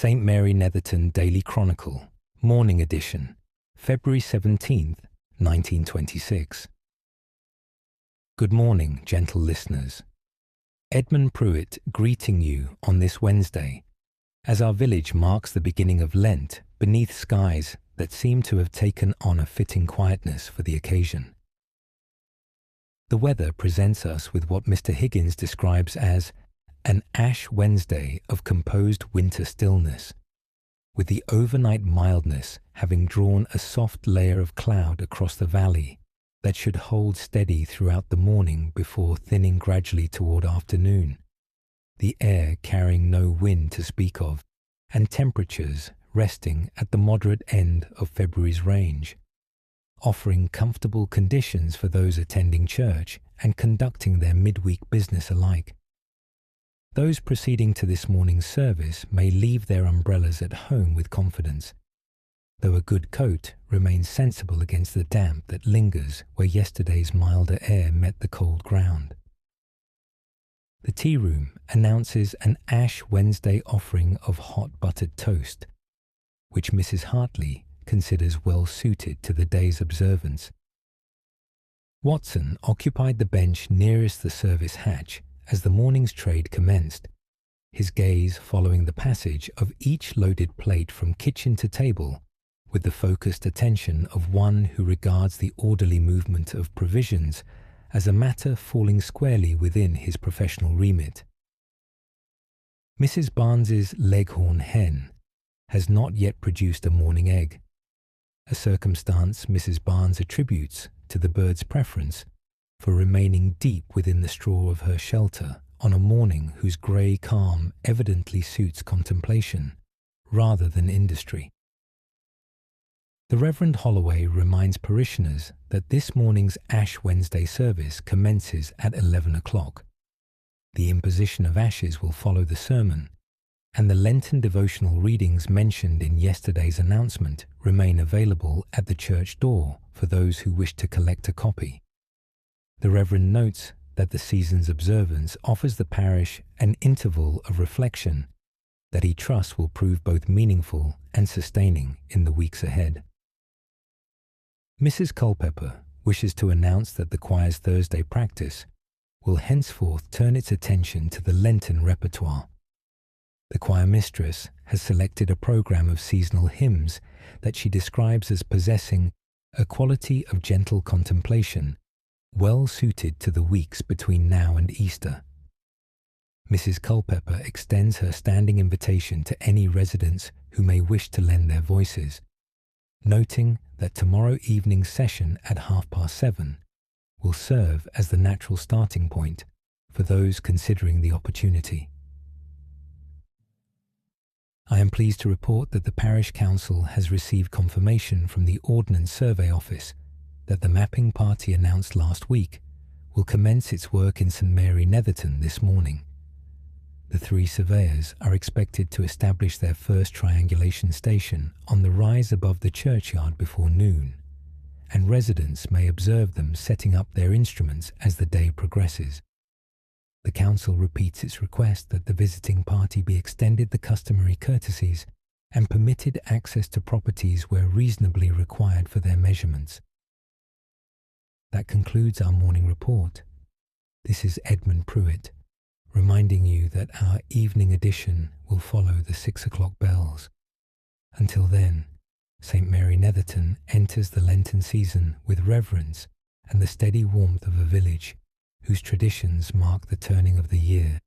St. Mary Netherton Daily Chronicle, Morning Edition, February 17th, 1926. Good morning, gentle listeners. Edmund Pruitt greeting you on this Wednesday, as our village marks the beginning of Lent beneath skies that seem to have taken on a fitting quietness for the occasion. The weather presents us with what Mr. Higgins describes as an Ash Wednesday of composed winter stillness, with the overnight mildness having drawn a soft layer of cloud across the valley that should hold steady throughout the morning before thinning gradually toward afternoon, the air carrying no wind to speak of, and temperatures resting at the moderate end of February's range, offering comfortable conditions for those attending church and conducting their midweek business alike. Those proceeding to this morning's service may leave their umbrellas at home with confidence, though a good coat remains sensible against the damp that lingers where yesterday's milder air met the cold ground. The tea room announces an Ash Wednesday offering of hot buttered toast, which Mrs. Hartley considers well suited to the day's observance. Watson occupied the bench nearest the service hatch as the morning's trade commenced, his gaze following the passage of each loaded plate from kitchen to table with the focused attention of one who regards the orderly movement of provisions as a matter falling squarely within his professional remit. Mrs. Barnes's leghorn hen has not yet produced a morning egg, a circumstance Mrs. Barnes attributes to the bird's preference for remaining deep within the straw of her shelter on a morning whose grey calm evidently suits contemplation rather than industry. The Reverend Holloway reminds parishioners that this morning's Ash Wednesday service commences at 11 o'clock. The imposition of ashes will follow the sermon, and the Lenten devotional readings mentioned in yesterday's announcement remain available at the church door for those who wish to collect a copy. The Reverend notes that the season's observance offers the parish an interval of reflection that he trusts will prove both meaningful and sustaining in the weeks ahead. Mrs. Culpepper wishes to announce that the choir's Thursday practice will henceforth turn its attention to the Lenten repertoire. The choir mistress has selected a program of seasonal hymns that she describes as possessing a quality of gentle contemplation well suited to the weeks between now and Easter. Mrs. Culpepper extends her standing invitation to any residents who may wish to lend their voices, noting that tomorrow evening's session at 7:30 will serve as the natural starting point for those considering the opportunity. I am pleased to report that the Parish Council has received confirmation from the Ordnance Survey Office that the mapping party announced last week will commence its work in St. Mary Netherton this morning. The 3 surveyors are expected to establish their first triangulation station on the rise above the churchyard before noon, and residents may observe them setting up their instruments as the day progresses. The Council repeats its request that the visiting party be extended the customary courtesies and permitted access to properties where reasonably required for their measurements. That concludes our morning report. This is Edmund Pruitt, reminding you that our evening edition will follow the 6 o'clock bells. Until then, St. Mary Netherton enters the Lenten season with reverence and the steady warmth of a village whose traditions mark the turning of the year